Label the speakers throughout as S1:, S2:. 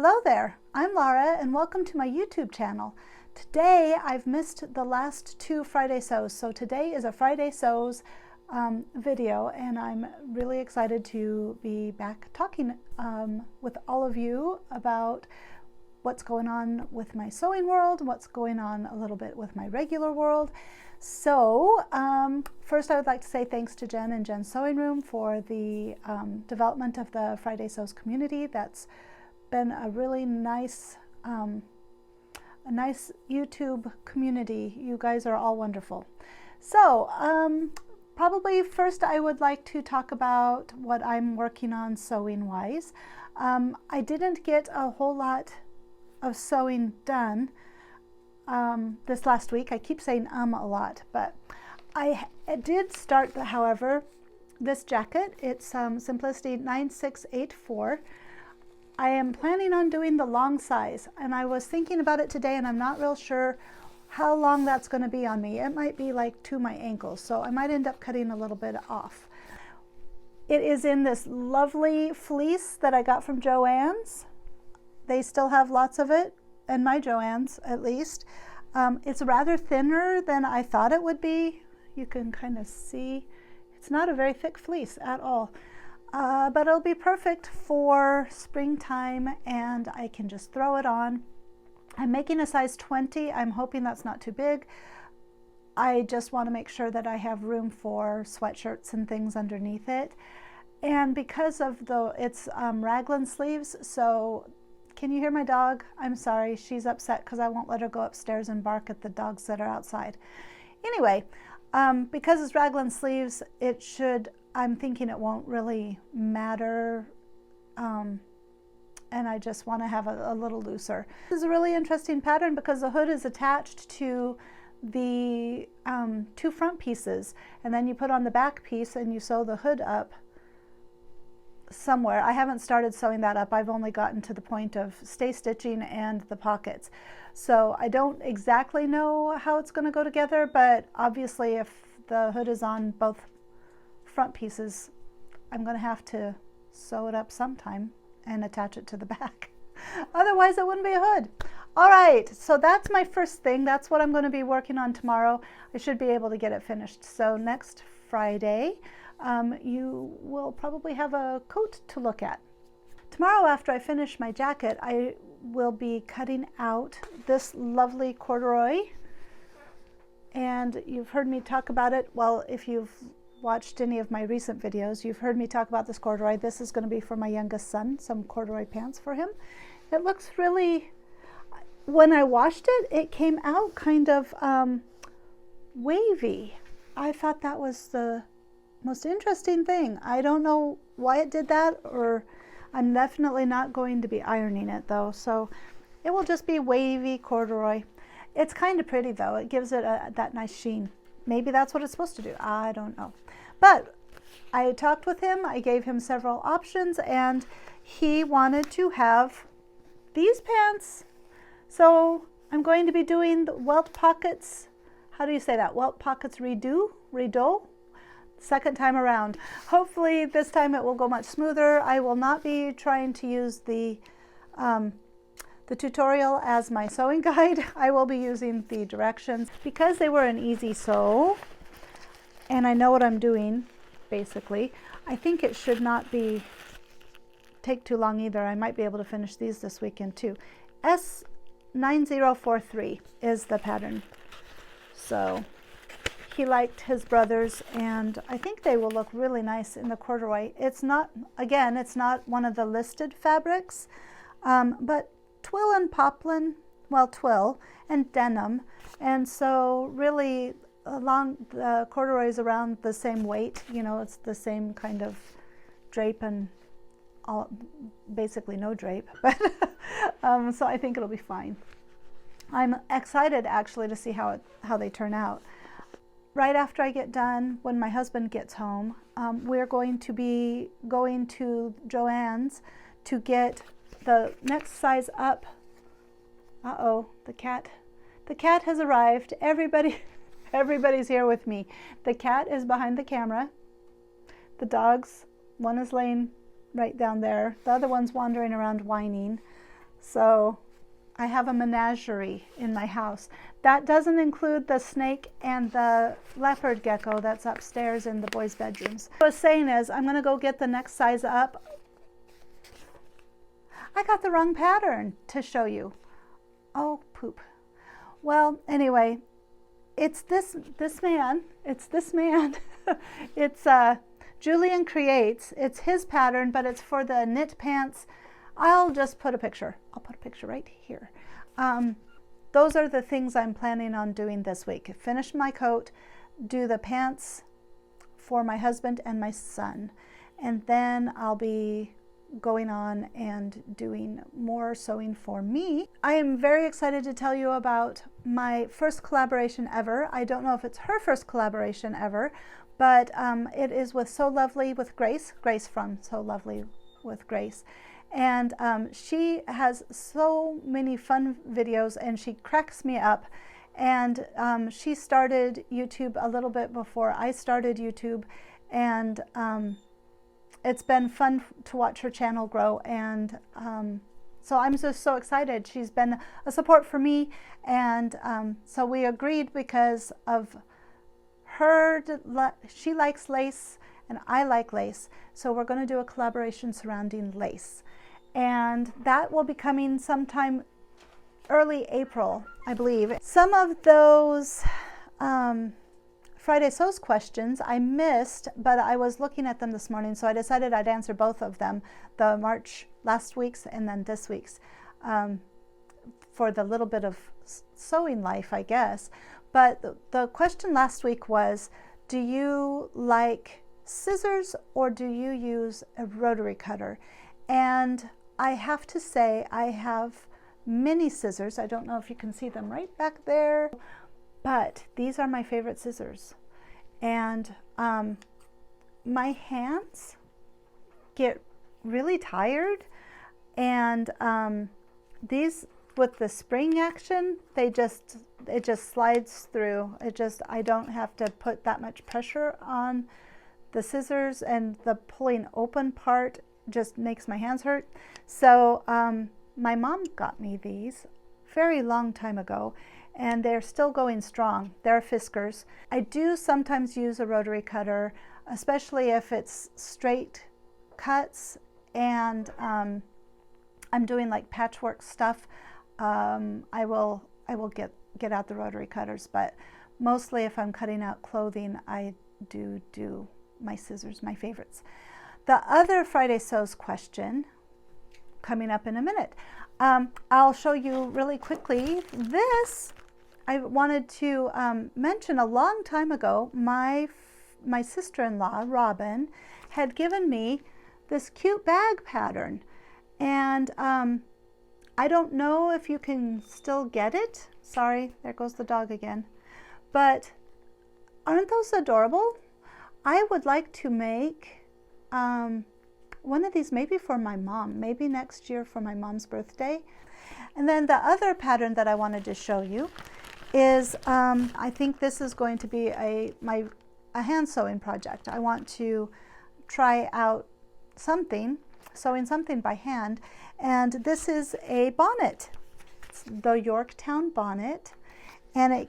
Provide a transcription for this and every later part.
S1: Hello there, I'm Laura and welcome to my YouTube channel. Today I've missed the last two Friday sews, so today is a Friday sews video and I'm really excited to be back talking with all of you about what's going on with my sewing world, what's going on a little bit with my regular world. So first I would like to say thanks to Jen and Jen's Sewing Room for the development of the Friday Sews community. That's been a really nice YouTube community. You guys are all wonderful. So probably first I would like to talk about what I'm working on sewing wise. I didn't get a whole lot of sewing done this last week. I keep saying a lot, but I did start, however, this jacket. It's Simplicity 9684. I am planning on doing the long size, and I was thinking about it today, and I'm not real sure how long that's going to be on me. It might be like to my ankles, so I might end up cutting a little bit off. It is in this lovely fleece that I got from Joann's. They still have lots of it, and my Joann's at least. It's rather thinner than I thought it would be. You can kind of see it's not a very thick fleece at all. But it'll be perfect for springtime and I can just throw it on. I'm making a size 20. I'm hoping that's not too big. I just want to make sure that I have room for sweatshirts and things underneath it. And because of it's raglan sleeves, so can you hear my dog? I'm sorry, she's upset because I won't let her go upstairs and bark at the dogs that are outside. Anyway, because it's raglan sleeves, it should, I'm thinking it won't really matter, and I just want to have a little looser. This is a really interesting pattern because the hood is attached to the two front pieces, and then you put on the back piece and you sew the hood up somewhere. I haven't started sewing that up. I've only gotten to the point of stay stitching and the pockets. So I don't exactly know how it's going to go together, but obviously if the hood is on both front pieces, I'm going to have to sew it up sometime and attach it to the back. Otherwise it wouldn't be a hood. All right, so that's my first thing. That's what I'm going to be working on tomorrow. I should be able to get it finished. So next Friday, you will probably have a coat to look at. Tomorrow after I finish my jacket, I will be cutting out this lovely corduroy. And you've heard me talk about it. Well, if you've watched any of my recent videos, you've heard me talk about this corduroy. This is going to be for my youngest son, some corduroy pants for him. It looks really, when I washed it, it came out kind of wavy. I thought that was the most interesting thing. I don't know why it did that, or I'm definitely not going to be ironing it though, so it will just be wavy corduroy. It's kind of pretty though. It gives it that nice sheen. Maybe that's what it's supposed to do. I don't know. But I talked with him. I gave him several options and he wanted to have these pants. So I'm going to be doing the welt pockets. How do you say that? Welt pockets rideau. Second time around. Hopefully this time it will go much smoother. I will not be trying to use the tutorial as my sewing guide. I will be using the directions because they were an easy sew and I know what I'm doing basically. I think it should not take too long either. I might be able to finish these this weekend too. S9043 is the pattern. So he liked his brothers and I think they will look really nice in the corduroy. It's not, again, it's not one of the listed fabrics, but twill and poplin, well, twill and denim, and so really along the corduroy is around the same weight, you know, it's the same kind of drape and all, basically no drape, but so I think it'll be fine. I'm excited actually to see how they turn out. Right after I get done, when my husband gets home, we're going to be going to Joann's to get the next size up. Uh-oh, the cat has arrived. Everybody's here with me. The cat is behind the camera. The dogs, one is laying right down there. The other one's wandering around whining. So I have a menagerie in my house. That doesn't include the snake and the leopard gecko that's upstairs in the boys' bedrooms. What I was saying is I'm going to go get the next size up. I got the wrong pattern to show you. Oh, poop. Well, anyway, it's this man. It's this man. It's Julian Creates. It's his pattern, but it's for the knit pants. I'll just put a picture. I'll put a picture right here. Those are the things I'm planning on doing this week. Finish my coat, do the pants for my husband and my son, and then I'll be going on and doing more sewing for me. I am very excited to tell you about my first collaboration ever. I don't know if it's her first collaboration ever, but it is with So Lovely with Grace from So Lovely with Grace. And she has so many fun videos and she cracks me up. And she started YouTube a little bit before I started YouTube, and it's been fun to watch her channel grow. And so I'm just so excited. She's been a support for me, and so we agreed because of her. She likes lace and I like lace, so we're going to do a collaboration surrounding lace. And that will be coming sometime early April, I believe. Some of those Friday Sews questions I missed, but I was looking at them this morning, so I decided I'd answer both of them, the March last week's and then this week's, for the little bit of sewing life, I guess. But the question last week was, do you like scissors or do you use a rotary cutter? And I have to say I have mini scissors. I don't know if you can see them right back there, but these are my favorite scissors. And my hands get really tired, and these with the spring action, it just slides through. I don't have to put that much pressure on the scissors, and the pulling open part just makes my hands hurt. So my mom got me these very long time ago, and they're still going strong. They're Fiskars. I do sometimes use a rotary cutter, especially if it's straight cuts and I'm doing like patchwork stuff. I will get out the rotary cutters, but mostly if I'm cutting out clothing, I do my scissors, my favorites. The other Friday Sews question, coming up in a minute. I'll show you really quickly. This, I wanted to mention a long time ago, my sister-in-law, Robin, had given me this cute bag pattern. And I don't know if you can still get it. Sorry, there goes the dog again. But aren't those adorable? I would like to make one of these maybe for my mom, maybe next year for my mom's birthday. And then the other pattern that I wanted to show you is I think this is going to be a hand sewing project. I want to try out sewing something by hand, and this is a bonnet. It's the Yorktown Bonnet, and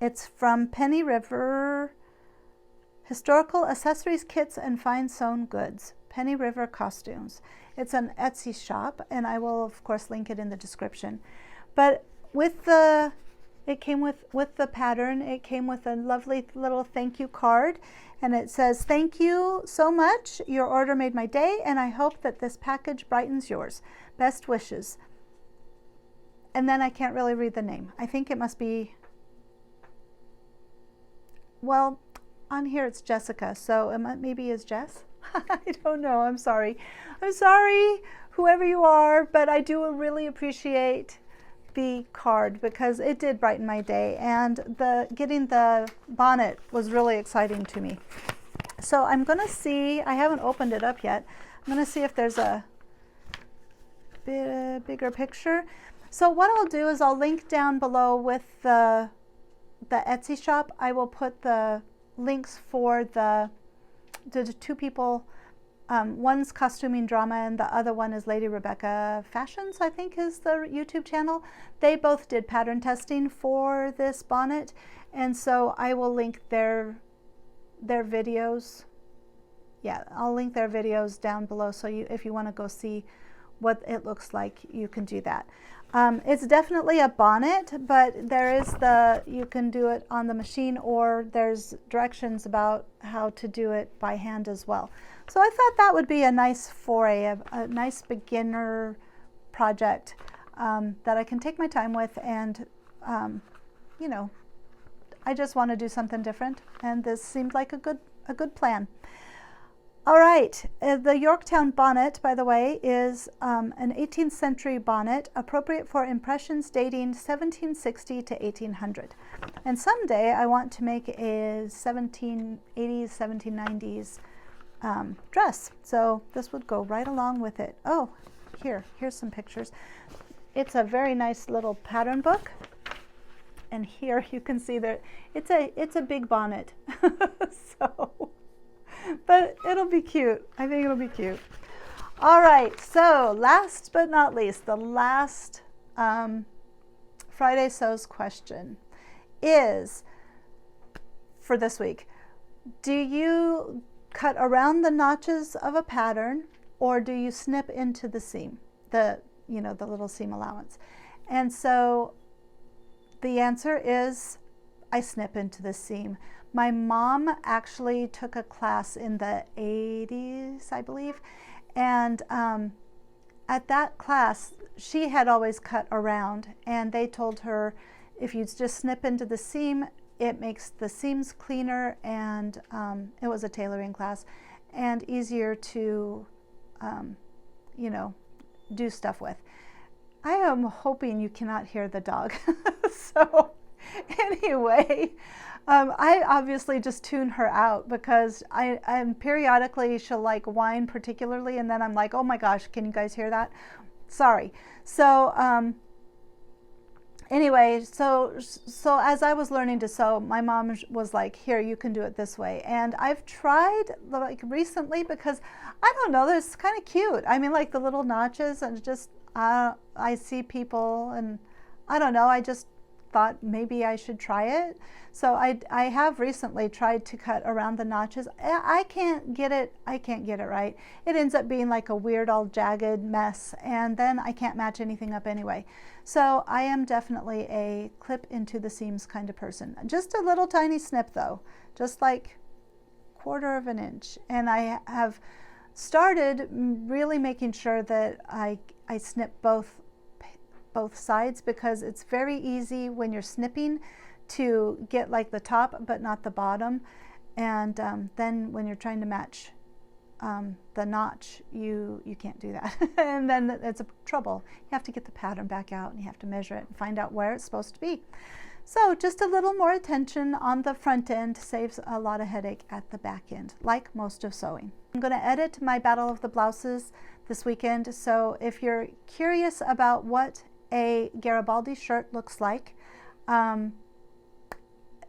S1: it's from Penny River Historical Accessories, Kits, and Fine Sewn Goods, Penny River Costumes. It's an Etsy shop, and I will of course link it in the description. But it came with the pattern, it came with a lovely little thank you card, and it says, "Thank you so much. Your order made my day, and I hope that this package brightens yours. Best wishes." And then I can't really read the name. I think it must be, well, on here it's Jessica, so it maybe is Jess. I don't know. I'm sorry. I'm sorry, whoever you are, but I do really appreciate the card because it did brighten my day, and getting the bonnet was really exciting to me. So I'm gonna see, I haven't opened it up yet. I'm gonna see if there's a bigger picture. So what I'll do is I'll link down below with the Etsy shop. I will put the links for the two people One's Costuming Drama and the other one is Lady Rebecca Fashions, I think is the YouTube channel. They both did pattern testing for this bonnet, and so I will link their videos. Yeah, I'll link their videos down below, so if you want to go see what it looks like, you can do that. It's definitely a bonnet, but you can do it on the machine, or there's directions about how to do it by hand as well. So I thought that would be a nice foray, a nice beginner project that I can take my time with, and you know, I just want to do something different, and this seemed like a good plan. All right, the Yorktown Bonnet, by the way, is an 18th century bonnet appropriate for impressions dating 1760 to 1800. And someday I want to make a 1780s, 1790s dress. So this would go right along with it. Oh, here's some pictures. It's a very nice little pattern book. And here you can see that it's a big bonnet. So, but it'll be cute. I think it'll be cute. All right, so last but not least, the last Friday Sews question is for this week. Do you cut around the notches of a pattern, or do you snip into the seam, the little seam allowance? And so the answer is I snip into the seam. My mom actually took a class in the 80s, I believe, and at that class she had always cut around, and they told her if you just snip into the seam, it makes the seams cleaner, and it was a tailoring class, and easier to do stuff with. I am hoping you cannot hear the dog. So anyway, I obviously just tune her out, because I'm periodically she'll like whine particularly, and then I'm like, oh my gosh, can you guys hear that? Sorry. So anyway, so as I was learning to sew, my mom was like, here, you can do it this way. And I've tried like recently, because I don't know, it's kind of cute. I mean, like the little notches, and just I see people, and I don't know, I just thought maybe I should try it. So I have recently tried to cut around the notches. I can't get it right. It ends up being like a weird all jagged mess, and then I can't match anything up anyway. So I am definitely a clip into the seams kind of person. Just a little tiny snip though, just like 1/4 of an inch. And I have started really making sure that I snip both sides, because it's very easy when you're snipping to get like the top but not the bottom, and then when you're trying to match the notch, you can't do that. And then it's a trouble. You have to get the pattern back out, and you have to measure it and find out where it's supposed to be. So just a little more attention on the front end saves a lot of headache at the back end, like most of sewing. I'm going to edit my Battle of the Blouses this weekend, so if you're curious about what a Garibaldi shirt looks like,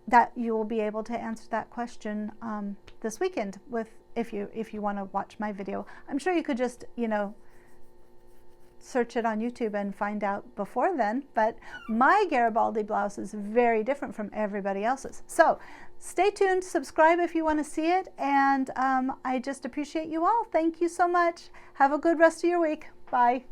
S1: that you will be able to answer that question this weekend if you want to watch my video. I'm sure you could just search it on YouTube and find out before then, but my Garibaldi blouse is very different from everybody else's. So stay tuned, subscribe if you want to see it, and I just appreciate you all. Thank you so much. Have a good rest of your week. Bye.